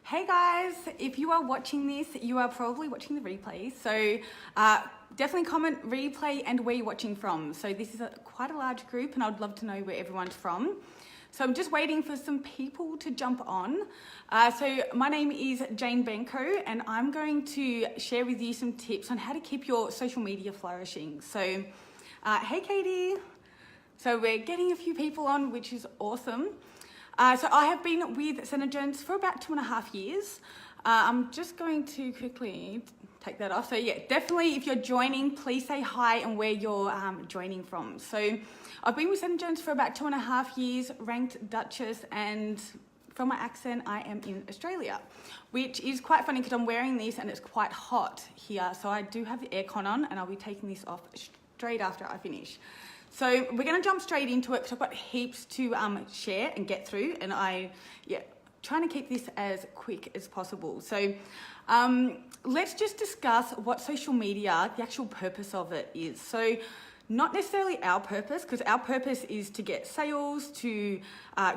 Hey guys, if you are watching this, you are probably watching the replay. So definitely comment replay and where you're watching from. So this is quite a large group and I'd love to know where everyone's from. So I'm just waiting for some people to jump on. So my name is Jane Benko and I'm going to share with you some tips on how to keep your social media flourishing. So hey Katie. So we're getting a few people on, which is awesome. So I have been with St. John's for about 2.5 years. I'm just going to quickly take that off. So yeah, definitely if you're joining, please say hi and where you're joining from. So I've been with St. John's for about 2.5 years, ranked Duchess, and from my accent, I am in Australia, which is quite funny because I'm wearing this and it's quite hot here. So I do have the aircon on and I'll be taking this off straight after I finish. So we're going to jump straight into it because I've got heaps to share and get through, and trying to keep this as quick as possible. So let's just discuss what social media, the actual purpose of it is. So not necessarily our purpose, because our purpose is to get sales, to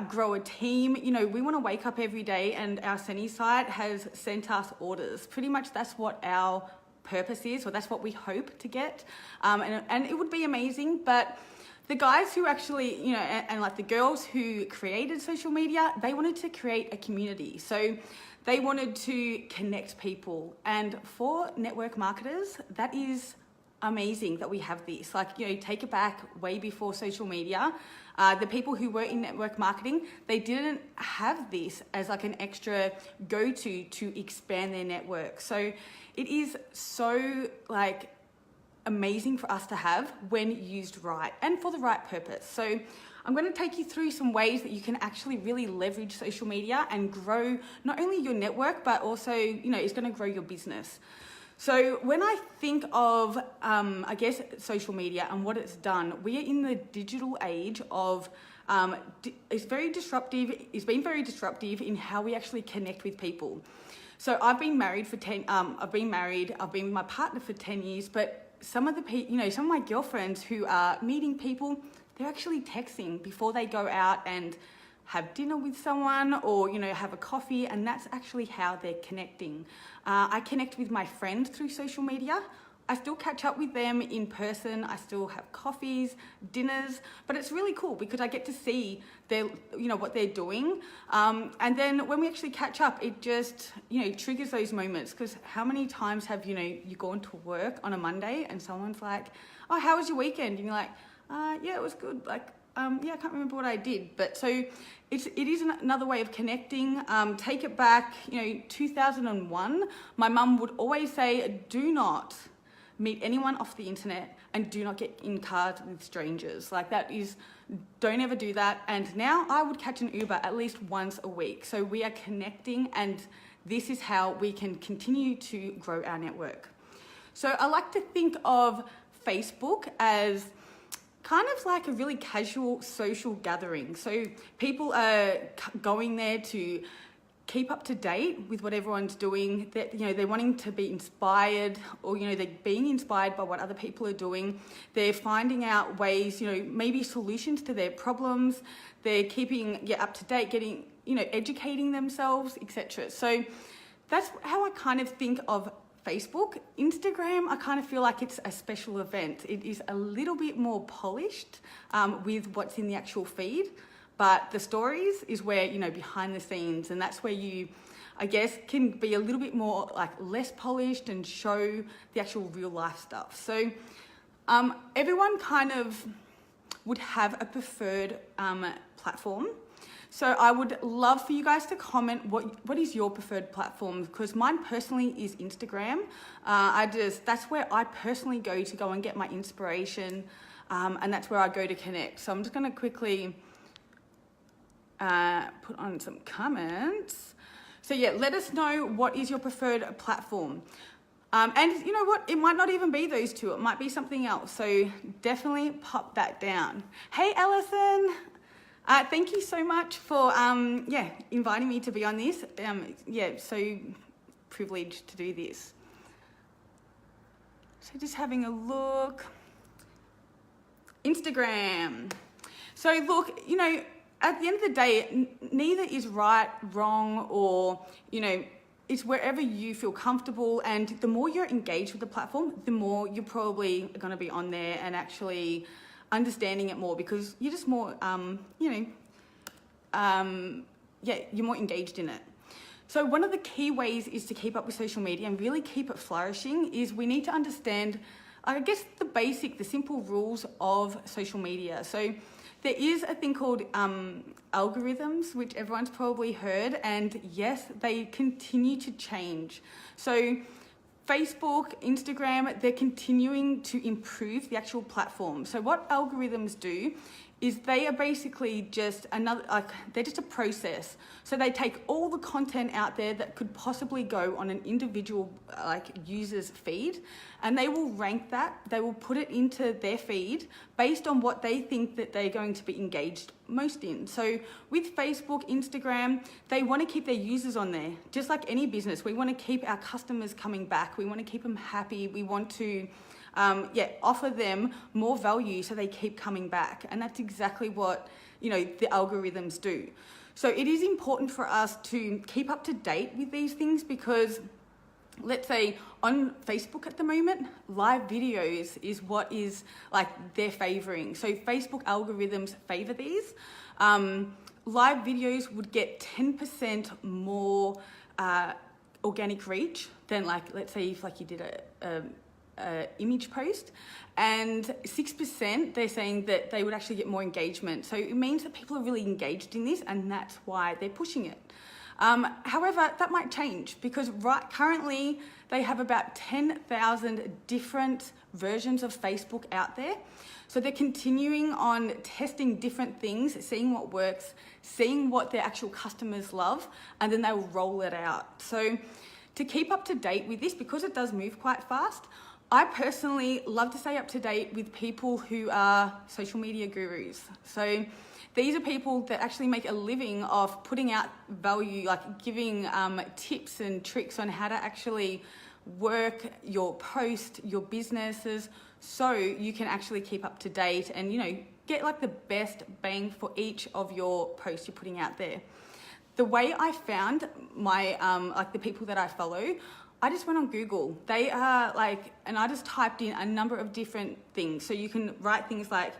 grow a team. You know, we want to wake up every day and our Seni site has sent us orders. Pretty much that's what our purpose is, or that's what we hope to get, and it would be amazing. But the guys who actually, you know, and like the girls who created social media, they wanted to create a community. So they wanted to connect people, and for network marketers, that is amazing that we have this. Like, you know, take it back way before social media. The people who were in network marketing, they didn't have this as like an extra go-to to expand their network. So it is so like amazing for us to have when used right and for the right purpose. So I'm going to take you through some ways that you can actually really leverage social media and grow not only your network, but also, you know, it's going to grow your business. So when I think of, I guess, social media and what it's done, we are in the digital age of, it's very disruptive. It's been very disruptive in how we actually connect with people. So I've been married for I've been with my partner for 10 years, but some of my girlfriends who are meeting people, they're actually texting before they go out and have dinner with someone or, you know, have a coffee, and that's actually how they're connecting. I connect with my friends through social media. I still catch up with them in person. I still have coffees, dinners, but it's really cool because I get to see what they're doing. And then when we actually catch up, it just, you know, triggers those moments, because how many times have, you gone to work on a Monday and someone's like, oh, how was your weekend? And you're like, yeah, it was good. Like, yeah, I can't remember what I did. But so it is another way of connecting. Take it back, 2001, my mum would always say, do not meet anyone off the internet and do not get in cars with strangers. Like, that is, don't ever do that. And now I would catch an Uber at least once a week. So we are connecting, and this is how we can continue to grow our network. So I like to think of Facebook as kind of like a really casual social gathering. So people are going there to keep up to date with what everyone's doing. That, they're wanting to be inspired, or they're being inspired by what other people are doing. They're finding out ways, maybe solutions to their problems. They're keeping up to date, getting, educating themselves, etc. So that's how I kind of think of Facebook. Instagram, I kind of feel like it's a special event. It is a little bit more polished with what's in the actual feed. But the stories is where, behind the scenes, and that's where you, I guess, can be a little bit more like less polished and show the actual real life stuff. So everyone kind of would have a preferred platform. So I would love for you guys to comment what is your preferred platform, because mine personally is Instagram. That's where I personally go and get my inspiration, and that's where I go to connect. So I'm just going to quickly put on some comments. So yeah, let us know what is your preferred platform. And you know what? It might not even be those two. It might be something else. So definitely pop that down. Hey, Alison. Thank you so much for inviting me to be on this. So privileged to do this. So just having a look. Instagram. So look, at the end of the day, neither is right, wrong, or, it's wherever you feel comfortable. And the more you're engaged with the platform, the more you're probably going to be on there and actually understanding it more, because you're just more, you're more engaged in it. So one of the key ways is to keep up with social media and really keep it flourishing is we need to understand, I guess, the simple rules of social media. So there is a thing called algorithms, which everyone's probably heard, and yes, they continue to change. So Facebook, Instagram, they're continuing to improve the actual platform. So what algorithms do is they are basically just they're just a process. So they take all the content out there that could possibly go on an individual user's feed, and they will rank that. They will put it into their feed based on what they think that they're going to be engaged most in. So with Facebook, Instagram, they want to keep their users on there. Just like any business, we want to keep our customers coming back. We want to keep them happy. We want to offer them more value so they keep coming back. And that's exactly what, the algorithms do. So it is important for us to keep up to date with these things, because let's say on Facebook at the moment, live videos is what is they're favoring. So Facebook algorithms favor these. Live videos would get 10% more organic reach than let's say if you did a image post, and 6% they're saying that they would actually get more engagement. So it means that people are really engaged in this, and that's why they're pushing it. However, that might change, because currently they have about 10,000 different versions of Facebook out there. So they're continuing on testing different things, seeing what works, seeing what their actual customers love, and then they'll roll it out. So to keep up to date with this, because it does move quite fast, I personally love to stay up to date with people who are social media gurus. So these are people that actually make a living of putting out value, giving tips and tricks on how to actually work your post, your businesses, so you can actually keep up to date and, get the best bang for each of your posts you're putting out there. The way I found my, the people that I follow, I just went on Google. They are and I just typed in a number of different things. So you can write things like,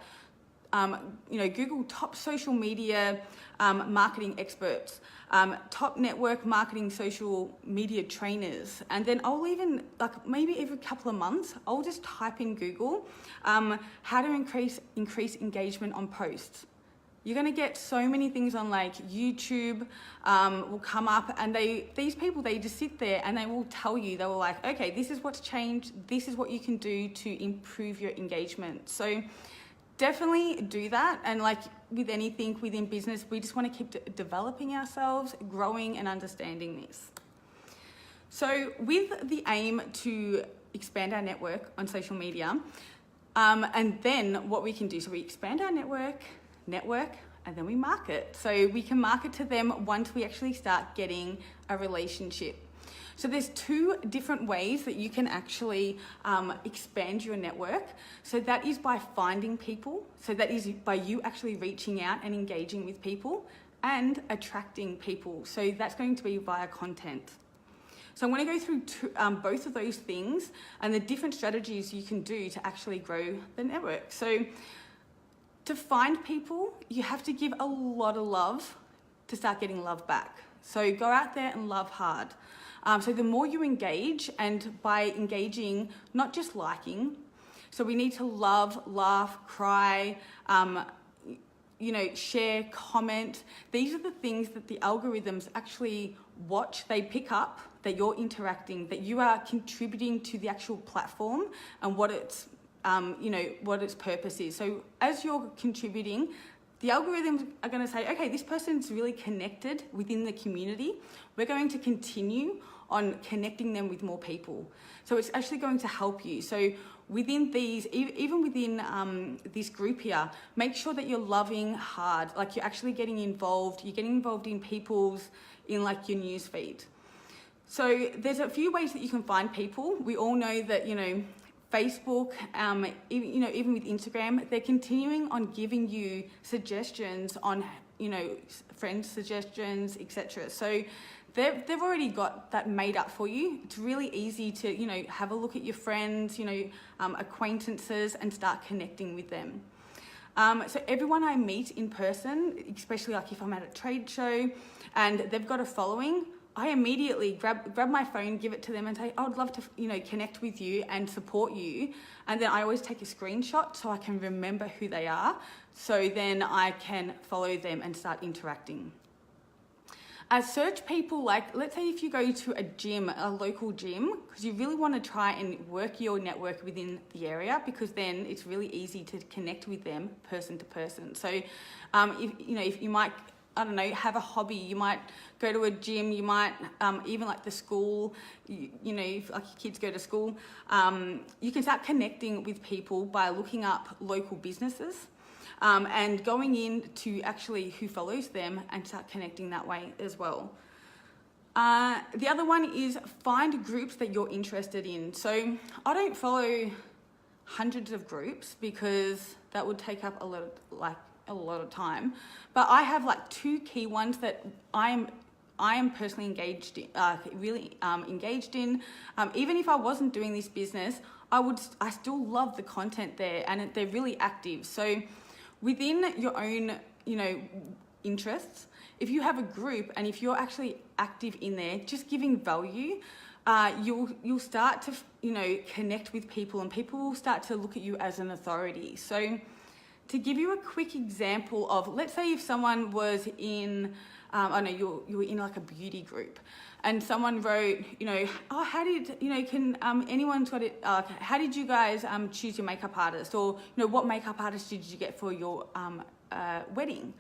Google top social media marketing experts, top network marketing social media trainers. And then I'll even, maybe every couple of months, I'll just type in Google, how to increase engagement on posts. You're going to get so many things on YouTube will come up, and these people, they just sit there and they will tell you, they were okay, this is what's changed. This is what you can do to improve your engagement. So definitely do that. And with anything within business, we just want to keep developing ourselves, growing and understanding this. So with the aim to expand our network on social media, and then what we can do, so we expand our network, and then we market. So we can market to them once we actually start getting a relationship. So there's two different ways that you can actually expand your network. So that is by finding people. So that is by you actually reaching out and engaging with people, and attracting people. So that's going to be via content. So I'm going to go through both of those things and the different strategies you can do to actually grow the network. So to find people, you have to give a lot of love to start getting love back. So go out there and love hard. So the more you engage, and by engaging, not just liking, so we need to love, laugh, cry, share, comment. These are the things that the algorithms actually watch. They pick up that you're interacting, that you are contributing to the actual platform and what its purpose is. So as you're contributing, the algorithms are going to say, okay, this person's really connected within the community. We're going to continue on connecting them with more people. So it's actually going to help you. So within these, even within this group here, make sure that you're loving hard, you're actually getting involved. You're getting involved in in your news feed. So there's a few ways that you can find people. We all know that, Facebook, even with Instagram, they're continuing on giving you suggestions on friend suggestions, etc. So they've already got that made up for you. It's really easy to, have a look at your friends, acquaintances, and start connecting with them. So everyone I meet in person, especially like if I'm at a trade show and they've got a following, I immediately grab my phone, give it to them and say, I would love to, connect with you and support you. And then I always take a screenshot so I can remember who they are. So then I can follow them and start interacting. Search people, like let's say if you go to a gym, a local gym, because you really want to try and work your network within the area, because then it's really easy to connect with them person to person. So if you might, I don't know, have a hobby, you might go to a gym, you might even like the school, if like your kids go to school, you can start connecting with people by looking up local businesses. And going in to actually who follows them and start connecting that way as well. The other one is find groups that you're interested in. So I don't follow hundreds of groups because that would take up a lot of time. But I have like 2 key ones that I am personally engaged in, engaged in. Even if I wasn't doing this business, I still love the content there, and they're really active. So within your own, interests, if you have a group and if you're actually active in there, just giving value, you'll start to, connect with people, and people will start to look at you as an authority. So to give you a quick example of, let's say if someone was in, you were in like a beauty group, and someone wrote, how did, can anyone's got it, how did you guys choose your makeup artist? Or, what makeup artist did you get for your wedding?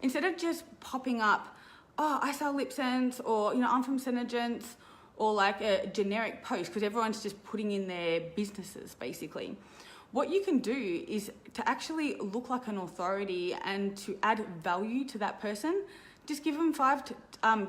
Instead of just popping up, I sell lip scents, or, I'm from Synergence, or like a generic post, because everyone's just putting in their businesses, basically. What you can do is to actually look like an authority and to add value to that person. Just give them 5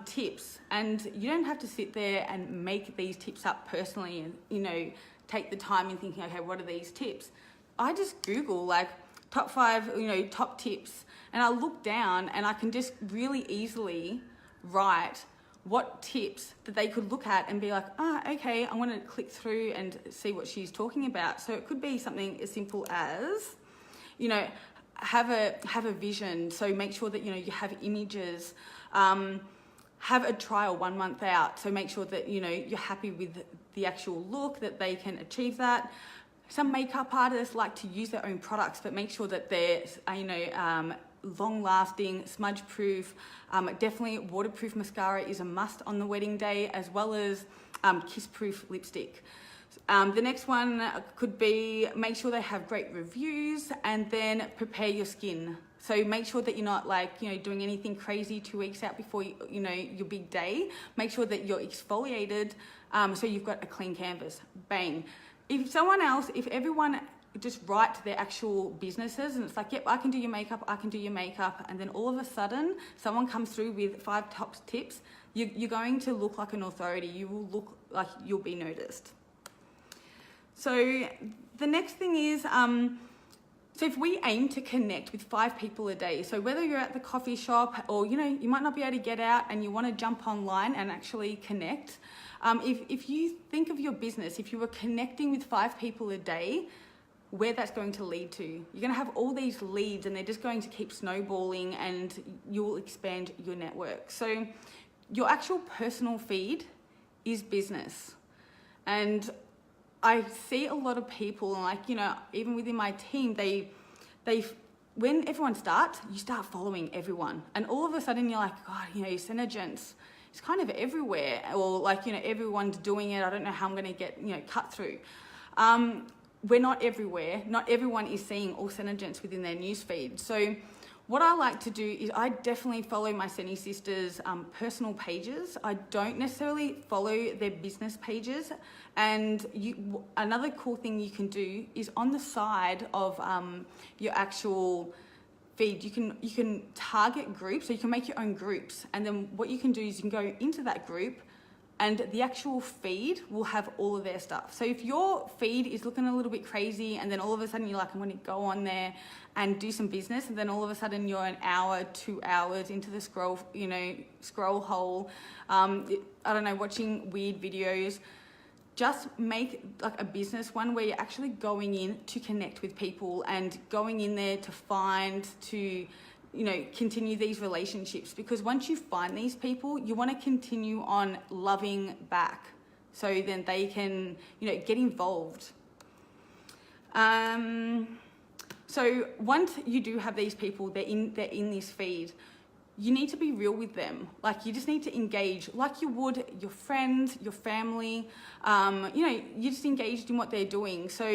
tips, and you don't have to sit there and make these tips up personally and, take the time in thinking, okay, what are these tips? I just Google like top 5, top tips, and I look down and I can just really easily write what tips that they could look at and be like, okay, I'm going to click through and see what she's talking about. So it could be something as simple as, have a vision. So make sure that, you have images, have a trial 1 month out. So make sure that, you're happy with the actual look, that they can achieve that. Some makeup artists like to use their own products, but make sure that they're, long lasting, smudge proof. Definitely waterproof mascara is a must on the wedding day, as well as kiss proof lipstick. The next one could be make sure they have great reviews, and then prepare your skin. So make sure that you're not doing anything crazy 2 weeks out before your big day. Make sure that you're exfoliated, so you've got a clean canvas. Bang. If everyone just write their actual businesses and it's like, yep, I can do your makeup, and then all of a sudden someone comes through with 5 top tips, you're going to look like an authority. You will look like you'll be noticed. So the next thing is, so if we aim to connect with 5 people a day, so whether you're at the coffee shop or, you might not be able to get out and you want to jump online and actually connect. If you think of your business, if you were connecting with 5 people a day, where that's going to lead to. You're going to have all these leads, and they're just going to keep snowballing, and you'll expand your network. So your actual personal feed is business. And I see a lot of people, even within my team, they when everyone starts, you start following everyone. And all of a sudden you're like, God, Synergence, it's kind of everywhere. Or everyone's doing it. I don't know how I'm going to get, cut through. We're not everywhere. Not everyone is seeing all Synergence within their newsfeed. So what I like to do is I definitely follow my Seni sisters' personal pages. I don't necessarily follow their business pages. And another cool thing you can do is on the side of your actual feed, you can target groups, so you can make your own groups. And then what you can do is you can go into that group, and the actual feed will have all of their stuff. So if your feed is looking a little bit crazy and then all of a sudden you're like, I'm going to go on there and do some business, and then all of a sudden you're an hour, 2 hours into the scroll hole, watching weird videos, just make like a business one where you're actually going in to connect with people and going in there to find, to continue these relationships, because once you find these people, you want to continue on loving back, so then they can get involved. So once you do have these people, they're in this feed, you need to be real with them. Like, you just need to engage like you would your friends, your family. You just engaged in what they're doing. So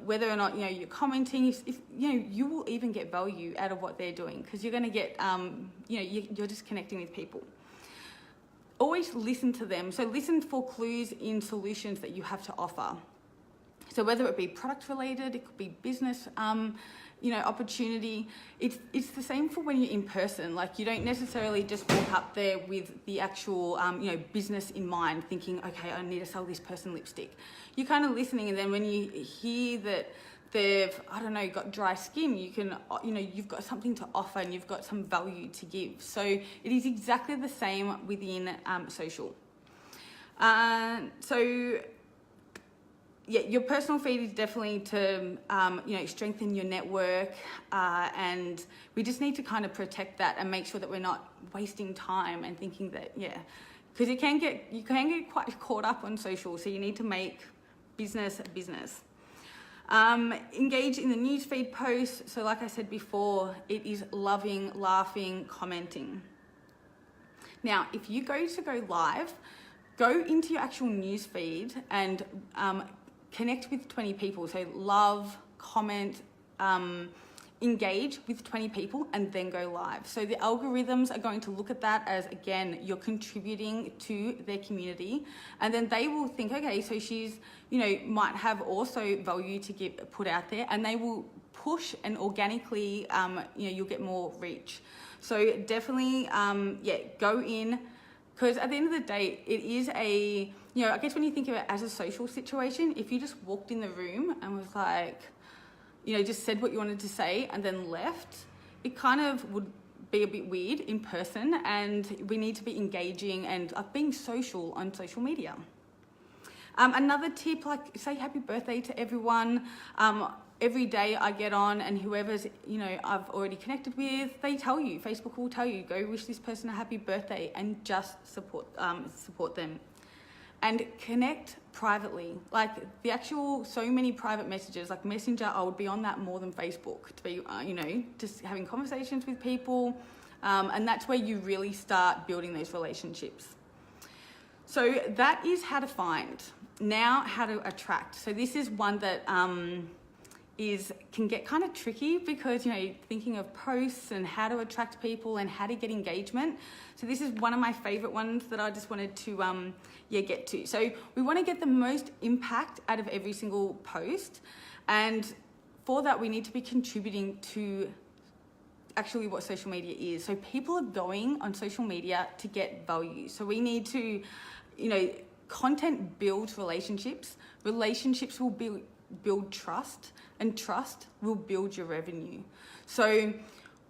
whether or not you're commenting, if you will even get value out of what they're doing, because you're going to get you're just connecting with people. Always listen to them. So listen for clues in solutions that you have to offer. So whether it be product related, it could be business opportunity. It's the same for when you're in person. Like, you don't necessarily just walk up there with the actual business in mind, thinking, okay, I need to sell this person lipstick. You're kind of listening, and then when you hear that they've got dry skin, you can you've got something to offer and you've got some value to give. So it is exactly the same within social. Yeah, your personal feed is definitely to, strengthen your network, and we just need to kind of protect that and make sure that we're not wasting time and thinking that, because you can get quite caught up on social, so you need to make business a business. Engage in the newsfeed posts. So like I said before, it is loving, laughing, commenting. Now, if you go live, go into your actual newsfeed and connect with 20 people. So love, comment, engage with 20 people, and then go live. So the algorithms are going to look at that as, again, you're contributing to their community, and then they will think, okay, so she's, might have also value to put out there, and they will push, and organically, you'll get more reach. So definitely, go in. Because at the end of the day, it is I guess when you think of it as a social situation, if you just walked in the room and was like, just said what you wanted to say and then left, it kind of would be a bit weird in person, and we need to be engaging and being social on social media. Another tip, like, say happy birthday to everyone. Every day I get on, and whoever's, I've already connected with, they tell you, Facebook will tell you, go wish this person a happy birthday, and just support them. And connect privately. Like, the actual, so many private messages, like Messenger, I would be on that more than Facebook to be, just having conversations with people. And that's where you really start building those relationships. So that is how to find. Now, how to attract. So this is one that, can get kind of tricky, because thinking of posts and how to attract people and how to get engagement. So this is one of my favorite ones that I just wanted to get to. So we want to get the most impact out of every single post, and for that we need to be contributing to actually what social media is. So people are going on social media to get value. So we need to, content builds relationships. Relationships will build trust, and trust will build your revenue. So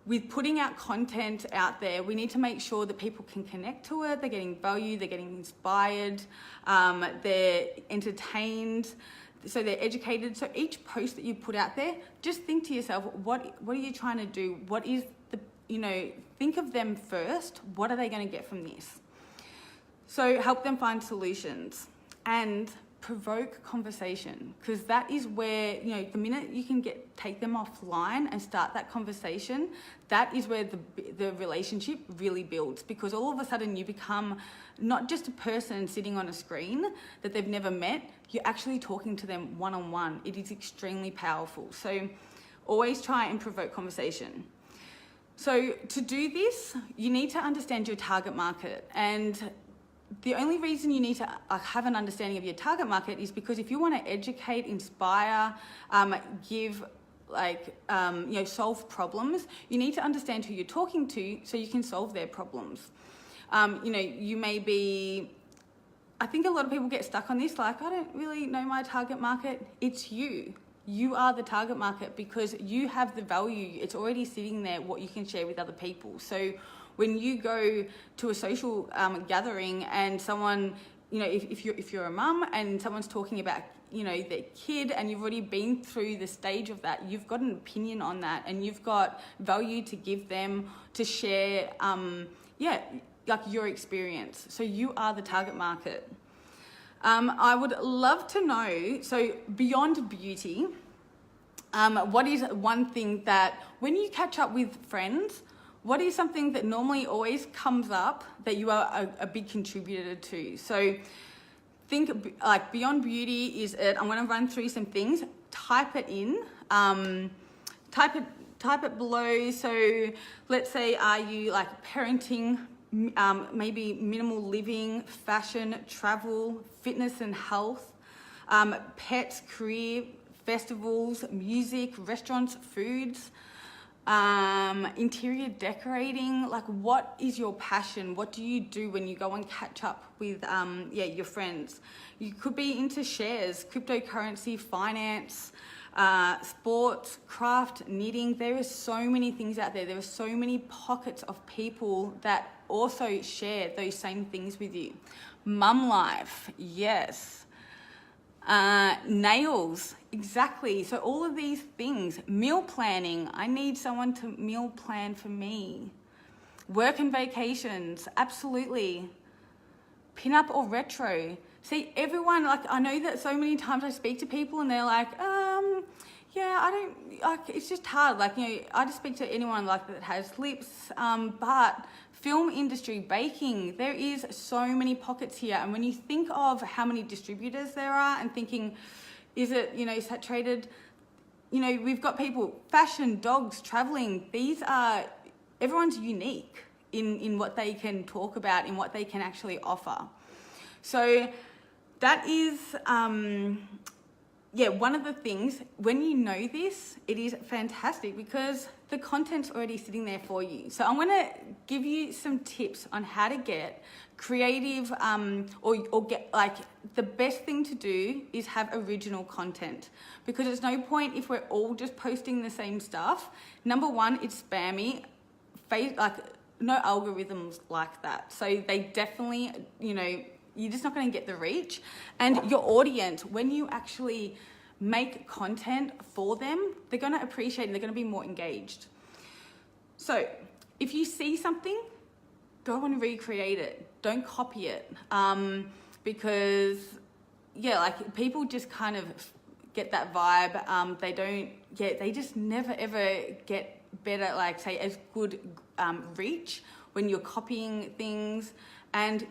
with putting out content out there, we need to make sure that people can connect to it, they're getting value, they're getting inspired, they're entertained, so they're educated. So each post that you put out there, just think to yourself, what are you trying to do? What is think of them first. What are they going to get from this? So help them find solutions, and provoke conversation, because that is where, the minute you can take them offline and start that conversation, that is where the relationship really builds, because all of a sudden you become not just a person sitting on a screen that they've never met, you're actually talking to them one-on-one. It is extremely powerful. So always try and provoke conversation. So to do this, you need to understand your target market, and the only reason you need to have an understanding of your target market is because if you want to educate, inspire, give, solve problems, you need to understand who you're talking to so you can solve their problems. You may be I think a lot of people get stuck on this, like, I don't really know my target market. It's you. You are the target market because you have the value. It's already sitting there, what you can share with other people. So when you go to a social gathering and someone, you know, if you're a mum and someone's talking about, you know, their kid and you've already been through the stage of that, you've got an opinion on that and you've got value to give them, to share, like your experience. So you are the target market. I would love to know, so beyond beauty, what is one thing that when you catch up with friends, what is something that normally always comes up that you are a big contributor to? So think like beyond beauty is it. I'm going to run through some things. Type it in. Type it below. So let's say, are you like parenting, maybe minimal living, fashion, travel, fitness and health, pets, career, festivals, music, restaurants, foods, interior decorating? Like, what is your passion? What do you do when you go and catch up with your friends? You could be into shares, cryptocurrency, finance, sports, craft, knitting. There are so many things out there. There are so many pockets of people that also share those same things with you. Mum life, yes. Nails, exactly. So all of these things. Meal planning, I need someone to meal plan for me. Work and vacations, absolutely. Pin-up or retro. See, everyone, like, I know that so many times I speak to people and they're like, I don't, like, it's just hard. Like, you know, I just speak to anyone like that has lips, but film industry, baking, there is so many pockets here. And when you think of how many distributors there are and thinking, is it, you know, saturated? You know, we've got people, fashion, dogs, traveling. These are, everyone's unique in what they can talk about, in what they can actually offer. So that is, one of the things, when you know this, it is fantastic because the content's already sitting there for you. So I'm going to give you some tips on how to get creative, or get, like, the best thing to do is have original content, because there's no point if we're all just posting the same stuff. Number one, it's spammy. No algorithms like that. So they definitely, you know, you're just not going to get the reach. And your audience, when you actually make content for them, they're going to appreciate it and they're going to be more engaged. So if you see something, go and recreate it. Don't copy it. Because, like, people just kind of get that vibe. They just never ever get better, like, say, as good reach when you're copying things. And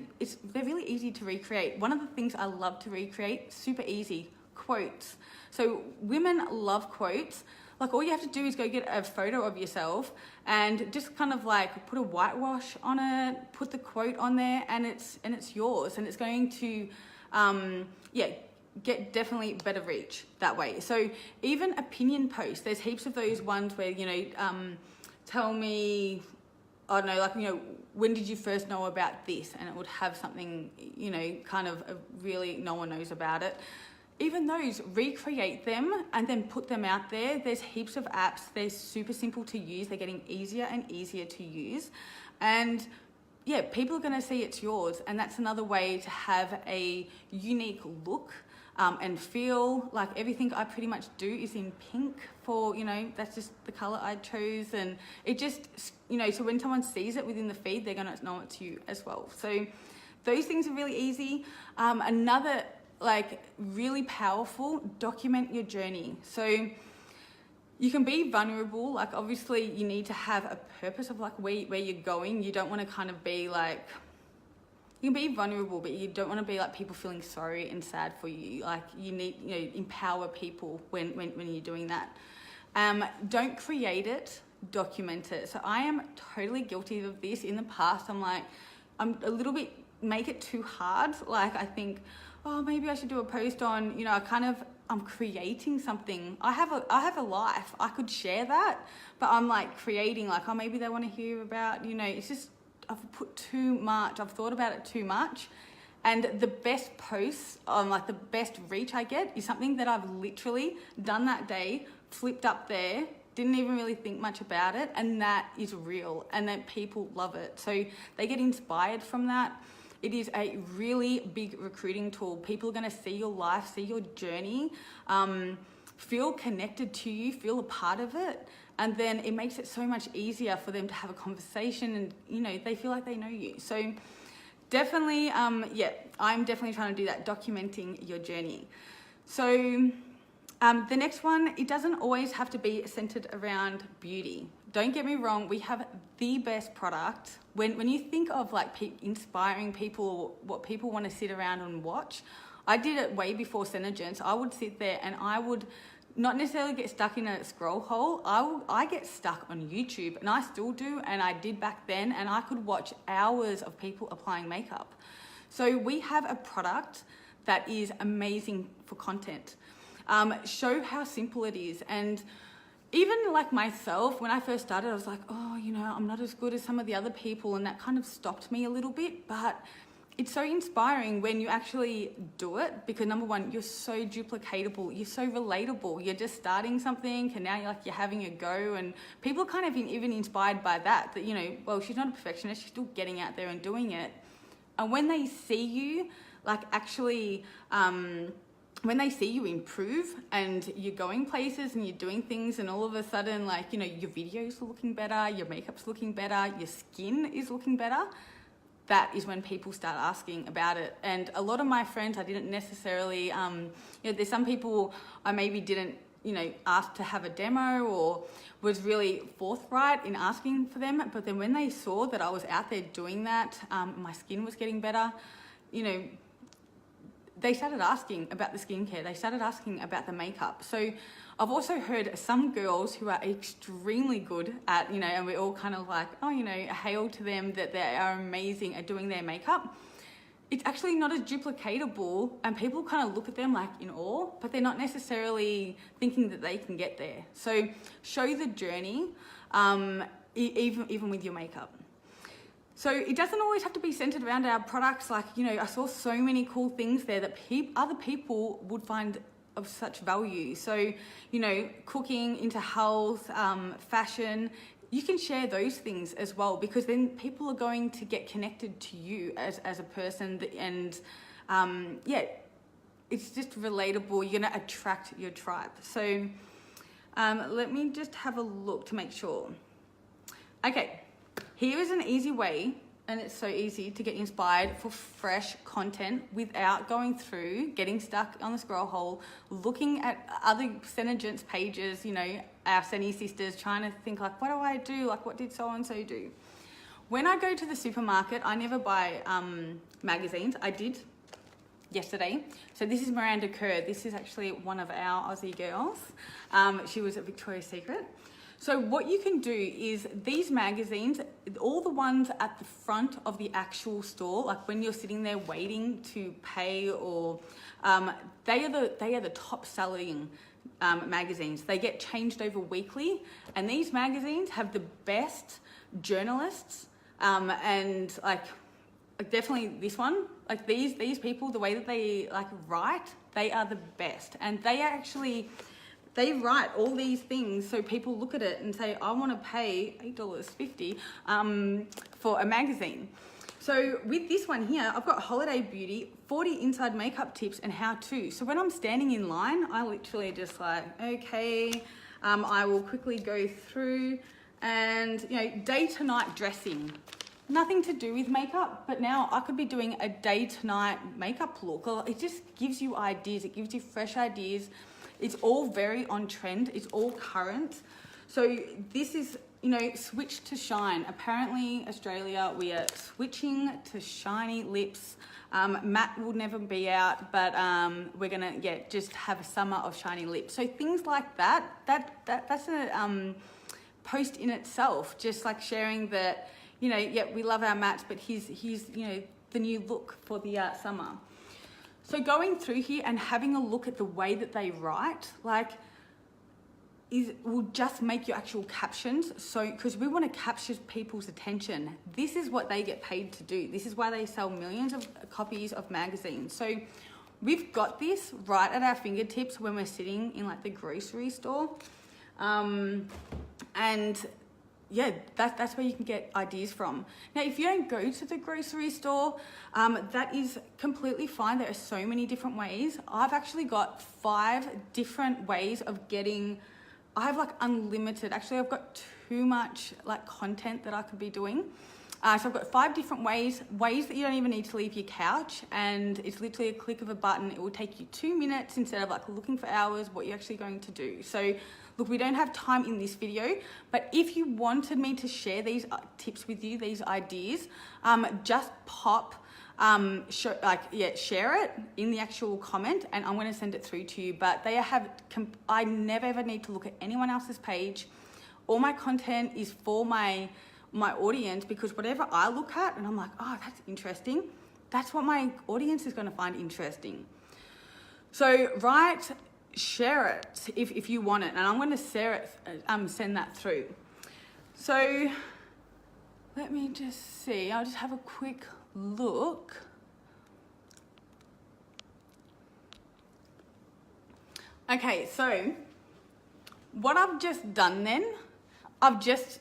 they're really easy to recreate. One of the things I love to recreate, super easy, quotes. So women love quotes. Like, all you have to do is go get a photo of yourself and just kind of like put a whitewash on it, put the quote on there, and it's yours. And it's going to, get definitely better reach that way. So even opinion posts, there's heaps of those ones where, you know, tell me, I don't know, like, you know, when did you first know about this? And it would have something, you know, kind of really no one knows about it. Even those, recreate them and then put them out there. There's heaps of apps. They're super simple to use. They're getting easier and easier to use. And people are going to see it's yours. And that's another way to have a unique look and feel. Like, everything I pretty much do is in pink for, you know, that's just the color I chose. And it just, you know, so when someone sees it within the feed, they're going to know it's you as well. So those things are really easy. Another, like, really powerful, document your journey. So you can be vulnerable. Like, obviously you need to have a purpose of, like, where you're going. You don't want to kind of be like, you can be vulnerable, but you don't want to be like people feeling sorry and sad for you. Like, you need, you know, empower people when you're doing that. Don't create it, document it. So I am totally guilty of this. In the past, I'm a little bit, make it too hard. Like, I think, oh, maybe I should do a post on, you know, I'm creating something. I have a life. I could share that, but I'm like creating, like, oh, maybe they want to hear about, you know, it's just, I've put too much. I've thought about it too much. And the best posts, like the best reach I get is something that I've literally done that day, flipped up there, didn't even really think much about it, and that is real, and that people love it. So they get inspired from that. It is a really big recruiting tool. People are going to see your life, see your journey, feel connected to you, feel a part of it. And then it makes it so much easier for them to have a conversation, and, you know, they feel like they know you. So definitely, I'm definitely trying to do that, documenting your journey. So the next one, it doesn't always have to be centered around beauty. Don't get me wrong, we have the best product. When you think of like inspiring people, what people want to sit around and watch, I did it way before Synergens. I would sit there and I would not necessarily get stuck in a scroll hole. I get stuck on YouTube, and I still do, and I did back then, and I could watch hours of people applying makeup. So we have a product that is amazing for content. Show how simple it is. And even like myself, when I first started, I was like, oh, you know, I'm not as good as some of the other people, and that kind of stopped me a little bit. But it's so inspiring when you actually do it, because number one, you're so duplicatable, you're so relatable. You're just starting something, and now you're having a go, and people are kind of even inspired by that, you know, well, she's not a perfectionist, she's still getting out there and doing it. And when they see you, like actually, when they see you improve and you're going places and you're doing things, and all of a sudden, like, you know, your videos are looking better, your makeup's looking better, your skin is looking better, that is when people start asking about it. And a lot of my friends, I didn't necessarily, you know, there's some people I maybe didn't, you know, ask to have a demo or was really forthright in asking for them. But then when they saw that I was out there doing that, my skin was getting better, you know, they started asking about the skincare. They started asking about the makeup. So I've also heard some girls who are extremely good at, you know, and we're all kind of like, oh, you know, hail to them that they are amazing at doing their makeup. It's actually not as duplicatable, and people kind of look at them like in awe, but they're not necessarily thinking that they can get there. So show the journey, even with your makeup. So it doesn't always have to be centered around our products. Like, you know, I saw so many cool things there that other people would find of such value. So, you know, cooking, into health, fashion, you can share those things as well, because then people are going to get connected to you as a person, and it's just relatable. You're going to attract your tribe. So let me just have a look to make sure. Okay. Here is an easy way, and it's so easy to get inspired for fresh content without going through, getting stuck on the scroll hole, looking at other Synergens pages, you know, our Seni sisters, trying to think like, what do I do? Like, what did so-and-so do? When I go to the supermarket, I never buy magazines. I did yesterday. So this is Miranda Kerr. This is actually one of our Aussie girls. She was at Victoria's Secret. So what you can do is these magazines, all the ones at the front of the actual store, like when you're sitting there waiting to pay, or they are the top selling magazines. They get changed over weekly, and these magazines have the best journalists, and like definitely this one, like these people, the way that they like write, they are the best, and they write all these things so people look at it and say, I want to pay $8.50 for a magazine. So with this one here, I've got Holiday Beauty, 40 inside makeup tips and how-to. So when I'm standing in line, I literally just like, okay, I will quickly go through, and, you know, day to night dressing. Nothing to do with makeup, but now I could be doing a day to night makeup look. It just gives you ideas. It gives you fresh ideas. It's all very on trend. It's all current. So this is, you know, switch to shine. Apparently, Australia, we are switching to shiny lips. Matte will never be out, but we're gonna just have a summer of shiny lips. So things like that. That's a post in itself. Just like sharing that, you know, yeah, we love our mattes, but here's you know, the new look for the summer. So going through here and having a look at the way that they write, like will just make your actual captions. So, because we want to capture people's attention. This is what they get paid to do. This is why they sell millions of copies of magazines. So we've got this right at our fingertips when we're sitting in like the grocery store. And yeah, that's where you can get ideas from. Now, if you don't go to the grocery store, that is completely fine. There are so many different ways. I've actually got 5 different ways of getting, I have like unlimited, actually I've got too much like content that I could be doing. So I've got 5 different ways that you don't even need to leave your couch, and it's literally a click of a button. It will take you 2 minutes instead of like looking for hours what you're actually going to do. So look, we don't have time in this video, but if you wanted me to share these tips with you, these ideas, just pop, share it in the actual comment, and I'm going to send it through to you. But I never ever need to look at anyone else's page. All my content is for my audience, because whatever I look at and I'm like, oh, that's interesting, that's what my audience is going to find interesting. So share it if you want it, and I'm going to send that through. So let me just see. I'll just have a quick look. Okay, so what I've just done then, I've just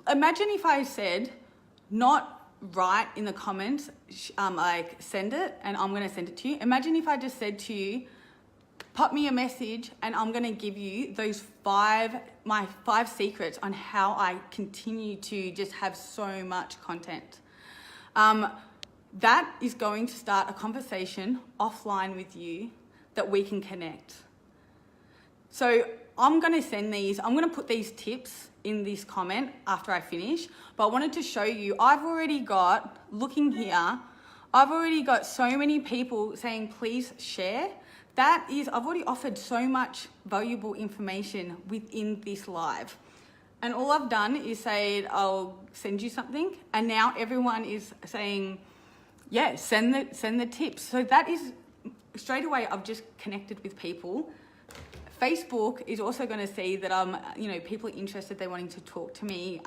imagine if I said not write in the comments, like send it, and I'm going to send it to you. Imagine if I just said to you, pop me a message and I'm going to give you my 5 secrets on how I continue to just have so much content. That is going to start a conversation offline with you that we can connect. So I'm going to put these tips in this comment after I finish, but I wanted to show you, I've already got so many people saying, please share. I've already offered so much valuable information within this live. And all I've done is say, I'll send you something. And now everyone is saying, yeah, send the tips. So that is, straight away, I've just connected with people. Facebook is also going to see that people are interested, they're wanting to talk to me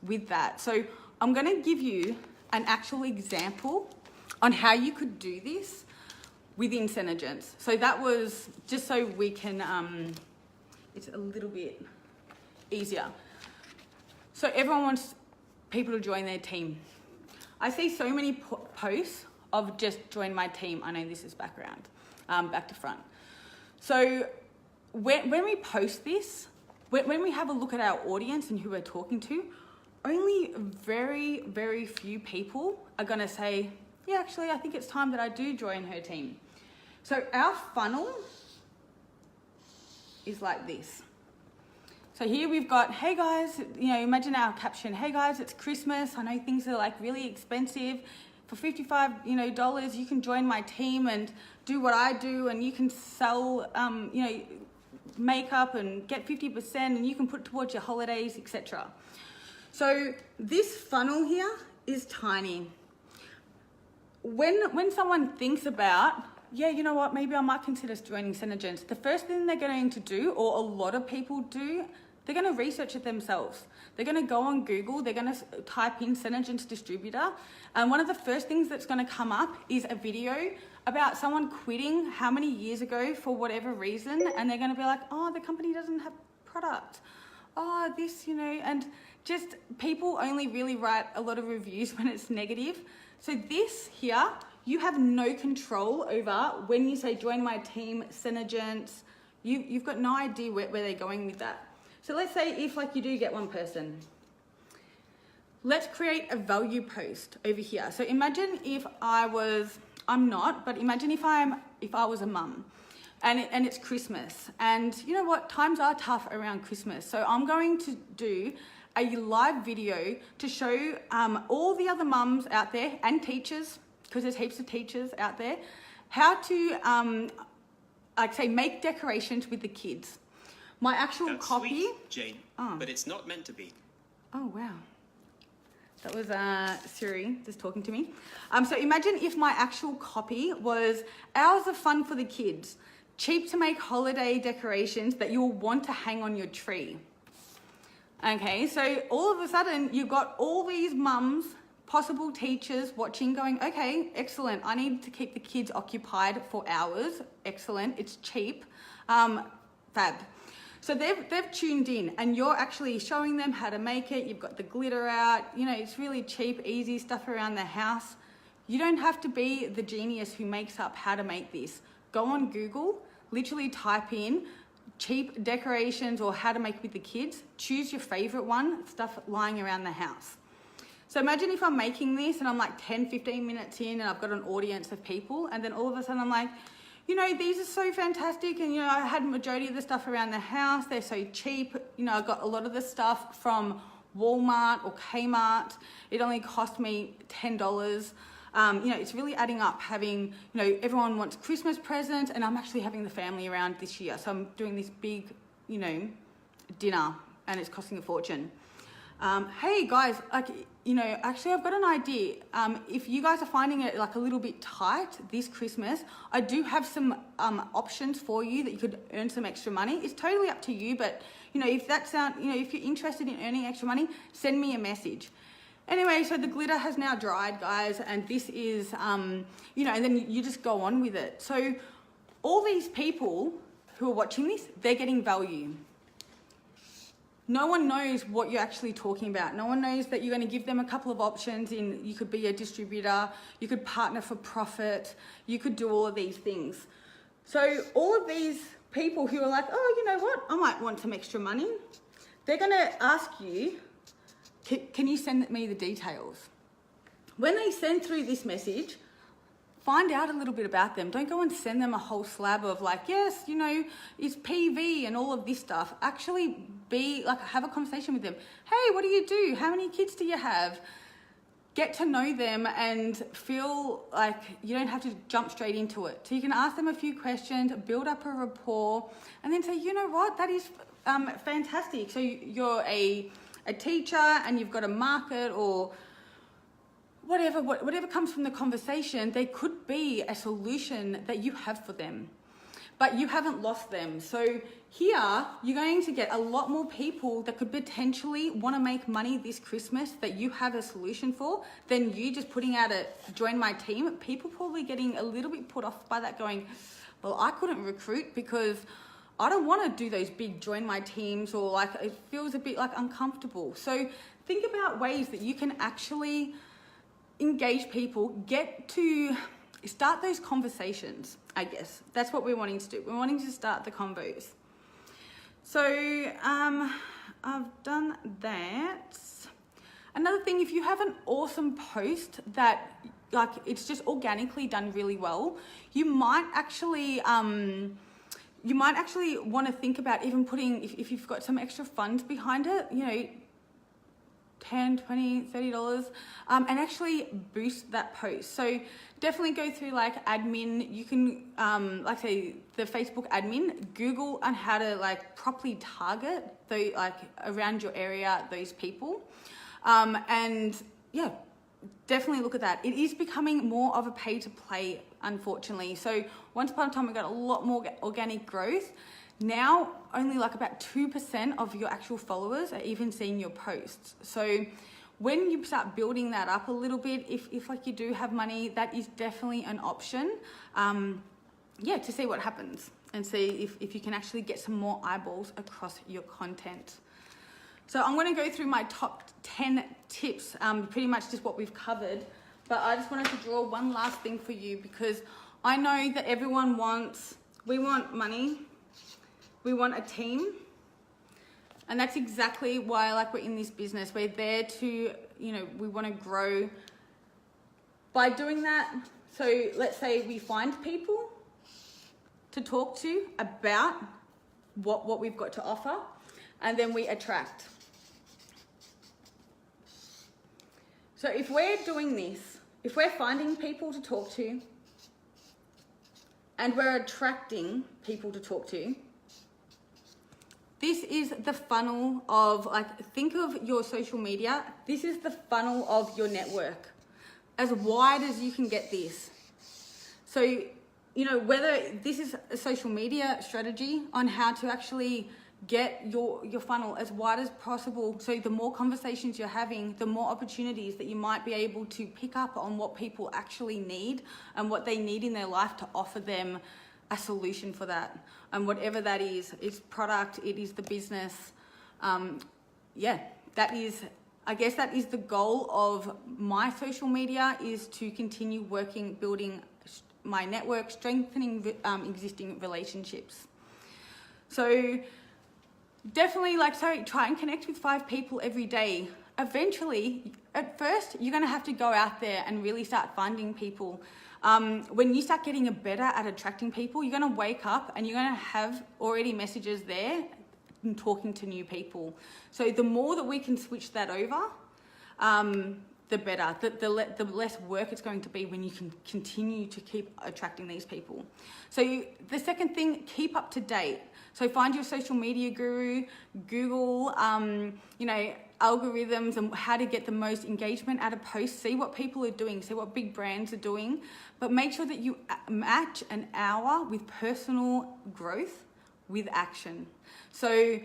with that. So I'm going to give you an actual example on how you could do this within Synergence. So that was just so we can, it's a little bit easier. So everyone wants people to join their team. I see so many posts of just join my team. I know this is background, back to front. So when we post this, when we have a look at our audience and who we're talking to, only very, very few people are gonna say, yeah, actually, I think it's time that I do join her team. So our funnel is like this. So here we've got, hey guys, imagine our caption, hey guys, it's Christmas. I know things are like really expensive. For $55, dollars, you can join my team and do what I do, and you can sell, makeup and get 50%, and you can put towards your holidays, etc. So this funnel here is tiny. When someone thinks about, yeah, you know what, maybe I might consider joining Synergence, the first thing they're going to do, or a lot of people do, they're going to research it themselves. They're going to go on Google, they're going to type in Synergence distributor, and one of the first things that's going to come up is a video about someone quitting how many years ago for whatever reason, and they're going to be like, oh, the company doesn't have product. Oh, this, and just people only really write a lot of reviews when it's negative. So this here, you have no control over when you say join my team, Synergence. You've got no idea where they're going with that. So let's say if you do get one person, let's create a value post over here. So imagine if I'm not, but imagine if I was a mum and it's Christmas, and you know what, times are tough around Christmas. So I'm going to do a live video to show all the other mums out there and teachers, because there's heaps of teachers out there, how to make decorations with the kids. My actual That's copy, sweet, Jane, but it's not meant to be. Oh wow, that was Siri just talking to me. So imagine if my actual copy was hours of fun for the kids, cheap to make holiday decorations that you'll want to hang on your tree. Okay, so all of a sudden you've got all these mums, possible teachers watching going, okay, excellent. I need to keep the kids occupied for hours. Excellent. It's cheap. Fab. So they've tuned in and you're actually showing them how to make it. You've got the glitter out. You know, it's really cheap, easy stuff around the house. You don't have to be the genius who makes up how to make this. Go on Google, literally type in cheap decorations or how to make with the kids. Choose your favorite one, stuff lying around the house. So imagine if I'm making this and I'm like 10, 15 minutes in and I've got an audience of people and then all of a sudden I'm like, you know, these are so fantastic and, you know, I had majority of the stuff around the house. They're so cheap. You know, I got a lot of the stuff from Walmart or Kmart. It only cost me $10. You know, it's really adding up having, you know, everyone wants Christmas presents and I'm actually having the family around this year. So I'm doing this big, you know, dinner and it's costing a fortune. Hey guys, like, you know, actually I've got an idea. If you guys are finding it like a little bit tight this Christmas, I do have some options for you that you could earn some extra money. It's totally up to you, but you know, if you're interested in earning extra money, send me a message. Anyway, so the glitter has now dried, guys, and this is, you know, and then you just go on with it. So all these people who are watching this, they're getting value. No one knows what you're actually talking about. No one knows that you're going to give them a couple of options in, you could be a distributor, you could partner for profit, you could do all of these things. So all of these people who are like, oh, you know what, I might want some extra money, they're going to ask you, can you send me the details? When they send through this message, find out a little bit about them. Don't go and send them a whole slab of like, yes, you know, it's PV and all of this stuff. Actually have a conversation with them. Hey, what do you do? How many kids do you have? Get to know them and feel like you don't have to jump straight into it. So you can ask them a few questions, build up a rapport, and then say, you know what, that is fantastic. So you're a teacher and you've got a market or whatever comes from the conversation, there could be a solution that you have for them, but you haven't lost them. So here, you're going to get a lot more people that could potentially want to make money this Christmas that you have a solution for than you just putting out a join my team. People probably getting a little bit put off by that going, well, I couldn't recruit because I don't want to do those big join my teams or like it feels a bit like uncomfortable. So think about ways that you can actually engage people, get to start those conversations, I guess. That's what we're wanting to do. We're wanting to start the convos. So I've done that. Another thing, if you have an awesome post that like it's just organically done really well, you might actually want to think about even putting, if you've got some extra funds behind it, you know, $10, $20, $30, and actually boost that post. So definitely go through like admin. You can, like say the Facebook admin, Google on how to like properly target like around your area, those people. And yeah, definitely look at that. It is becoming more of a pay to play, unfortunately. So once upon a time, we got a lot more organic growth. Now, only like about 2% of your actual followers are even seeing your posts. So when you start building that up a little bit, if like you do have money, that is definitely an option. Yeah, to see what happens and see if you can actually get some more eyeballs across your content. So I'm going to go through my top 10 tips, pretty much just what we've covered. But I just wanted to draw one last thing for you because I know that everyone we want money. We want a team, and that's exactly why like we're in this business. We're there to, you know, we want to grow by doing that. So let's say we find people to talk to about what we've got to offer, and then we attract. So if we're doing this, if we're finding people to talk to and we're attracting people to talk to, this is the funnel of, like, think of your social media. This is the funnel of your network, as wide as you can get this. So, you whether this is a social media strategy on how to actually get your funnel as wide as possible. So the more conversations you're having, the more opportunities that you might be able to pick up on what people actually need and what they need in their life to offer them a solution for that. And whatever that is, it's product, it is the business. That is the goal of my social media, is to continue working, building my network, strengthening existing relationships. So definitely try and connect with 5 people every day. Eventually, at first, you're going to have to go out there and really start finding people. When you start getting better at attracting people, you're going to wake up and you're going to have already messages there and talking to new people. So the more that we can switch that over, the better. The less work it's going to be when you can continue to keep attracting these people. So the second thing, keep up to date. So find your social media guru, Google, algorithms and how to get the most engagement out of posts. See what people are doing, see what big brands are doing, but make sure that you match an hour with personal growth with action. So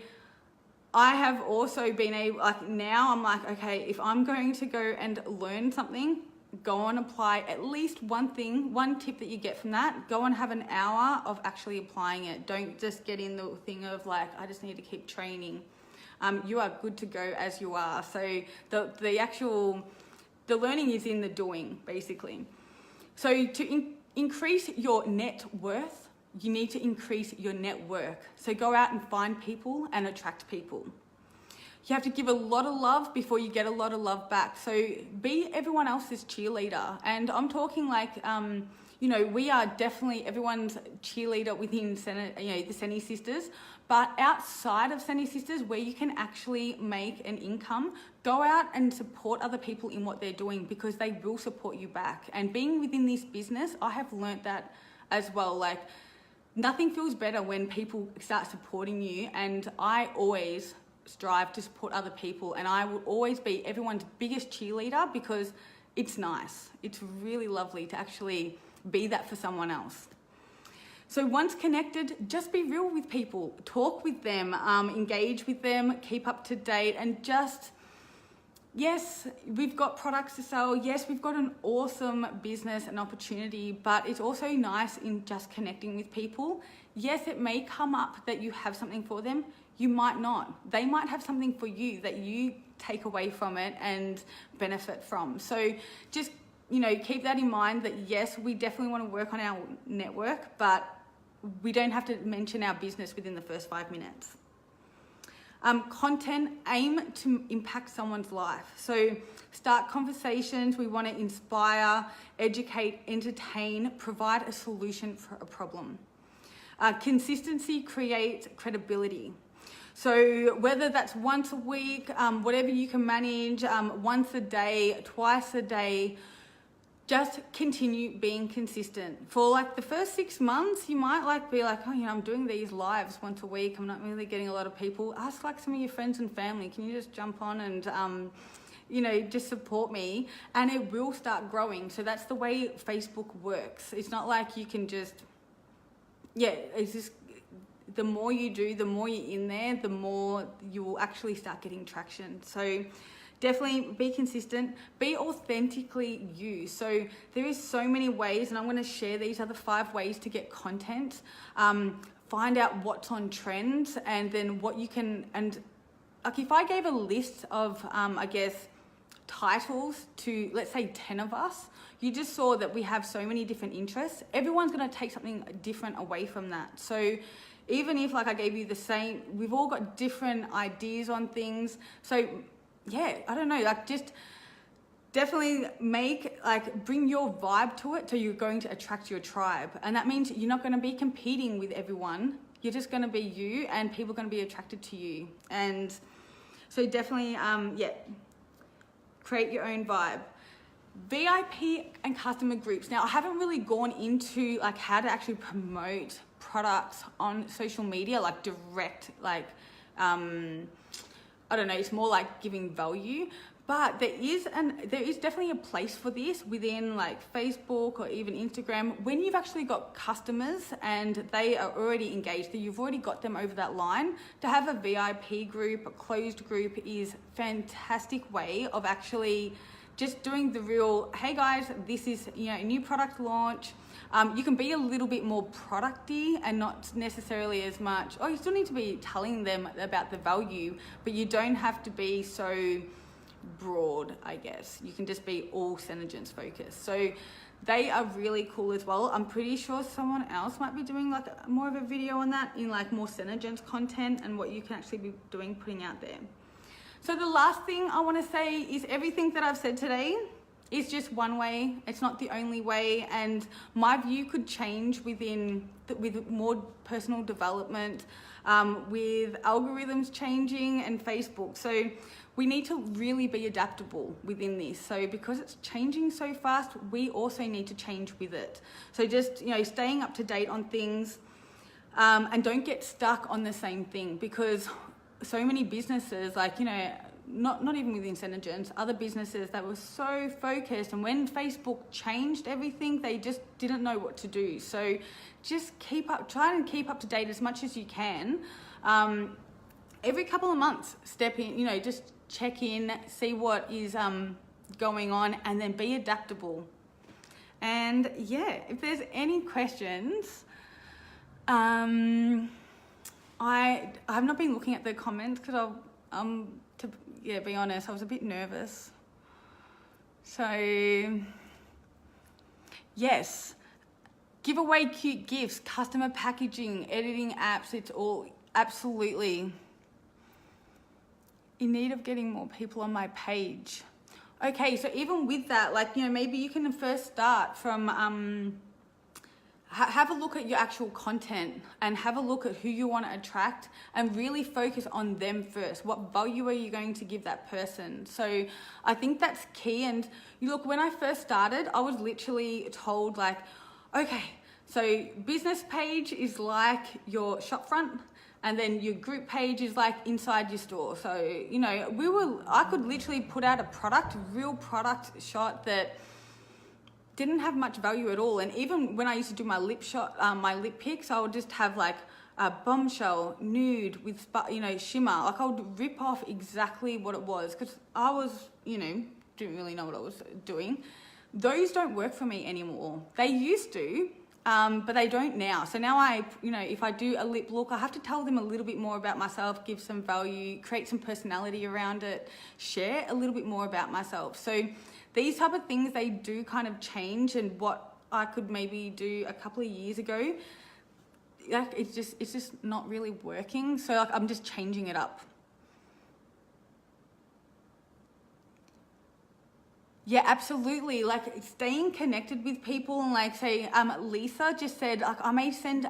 I have also been able, now I'm like, okay, if I'm going to go and learn something, go and apply at least one tip that you get from that. Go and have an hour of actually applying it. Don't just get in the thing of I just need to keep training. You are good to go as you are. So the learning is in the doing, basically. So to increase your net worth, you need to increase your network. So go out and find people and attract people. You have to give a lot of love before you get a lot of love back. So be everyone else's cheerleader. And I'm talking we are definitely everyone's cheerleader within the Seni Sisters. But outside of Seni Sisters, where you can actually make an income, go out and support other people in what they're doing, because they will support you back. And being within this business, I have learnt that as well. Nothing feels better when people start supporting you, and I always strive to support other people, and I will always be everyone's biggest cheerleader, because it's nice. It's really lovely to actually be that for someone else. So once connected, just be real with people, talk with them, engage with them, keep up to date, and yes, we've got products to sell. Yes, we've got an awesome business and opportunity, but it's also nice in just connecting with people. Yes, it may come up that you have something for them. You might not. They might have something for you that you take away from it and benefit from. So just, keep that in mind, that yes, we definitely want to work on our network, but we don't have to mention our business within the first 5 minutes. Content, aim to impact someone's life. So start conversations. We want to inspire, educate, entertain, provide a solution for a problem. Consistency creates credibility. So whether that's once a week, whatever you can manage, once a day, twice a day, just continue being consistent. For the first 6 months, you might be I'm doing these lives once a week. I'm not really getting a lot of people. Ask some of your friends and family, can you just jump on and, just support me? And it will start growing. So that's the way Facebook works. It's not like you can just, it's just, the more you do, the more you're in there, the more you will actually start getting traction. So definitely be consistent, be authentically you. So there is so many ways, and I'm going to share these other 5 ways to get content. Find out what's on trends, and then what you can, and if I gave a list of, titles to, let's say, 10 of us, you just saw that we have so many different interests. Everyone's going to take something different away from that. So even if I gave you the same, we've all got different ideas on things. So I don't know, just definitely bring your vibe to it, so you're going to attract your tribe. And that means you're not going to be competing with everyone. You're just going to be you, and people are going to be attracted to you. And so definitely, create your own vibe. VIP and customer groups. Now, I haven't really gone into how to actually promote products on social media, direct, I don't know, it's more like giving value. But there is definitely a place for this within like Facebook or even Instagram when you've actually got customers and they are already engaged, that you've already got them over that line. To have a VIP group, a closed group is fantastic way of actually just doing the real, hey guys, this is, you know, a new product launch. You can be a little bit more producty and not necessarily as much, you still need to be telling them about the value, but you don't have to be so broad, I guess. You can just be all Synergence focused. So they are really cool as well. I'm pretty sure someone else might be doing like more of a video on that in like more Synergence content and what you can actually be doing, putting out there. So the last thing I want to say is everything that I've said today is just one way. It's not the only way, and my view could change with more personal development, with algorithms changing and Facebook. So we need to really be adaptable within this. So because it's changing so fast, we also need to change with it. So just, you know, staying up to date on things, and don't get stuck on the same thing, because so many businesses, like, you know, not even within Synergence, other businesses that were so focused, and when Facebook changed everything, they just didn't know what to do. So just try and keep up to date as much as you can. Every couple of months, step in, you know, just check in, see what is going on, and then be adaptable. And yeah, if there's any questions, I have not been looking at the comments because to be honest, I was a bit nervous. So yes, give away cute gifts, customer packaging, editing apps, it's all absolutely in need of getting more people on my page. Okay, so even with that, like, you know, maybe you can first start from have a look at your actual content and have a look at who you want to attract and really focus on them first. What value are you going to give that person? So I think that's key. And you look, when I first started, I was literally told like, okay, so business page is like your shop front, and then your group page is like inside your store. So, you know, I could literally put out a real product shot that didn't have much value at all. And even when I used to do my lip pics, I would just have like a bombshell nude with, you know, shimmer. Like I would rip off exactly what it was, because I was, you know, didn't really know what I was doing. Those don't work for me anymore. They used to, but they don't now. So now you know, if I do a lip look, I have to tell them a little bit more about myself, give some value, create some personality around it, share a little bit more about myself. So these type of things, they do kind of change, and what I could maybe do a couple of years ago, like it's just not really working. So like I'm just changing it up. Yeah, absolutely. Like staying connected with people, and like say, Lisa just said, like I may send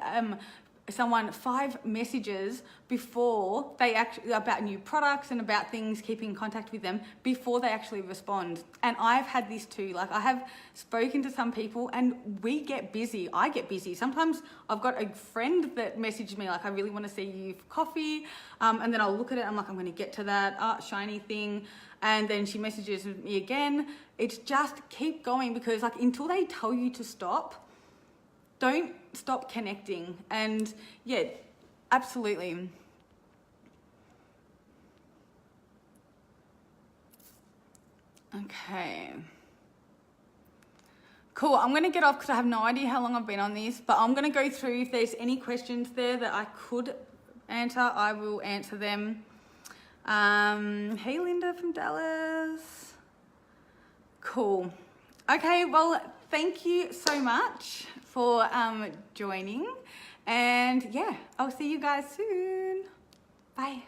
someone 5 messages before they actually, about new products and about things, keeping in contact with them before they actually respond. And I've had this too. Like I have spoken to some people and we get busy. I get busy. Sometimes I've got a friend that messaged me like, I really want to see you for coffee. And then I'll look at it. I'm like, I'm going to get to that shiny thing. And then she messages me again. It's just keep going, because like until they tell you to stop, don't stop connecting. And yeah, absolutely. Okay. Cool, I'm gonna get off because I have no idea how long I've been on this, but I'm gonna go through, if there's any questions there that I could answer, I will answer them. Hey Linda from Dallas. Cool. Okay, well, thank you so much for joining, and yeah, I'll see you guys soon. Bye.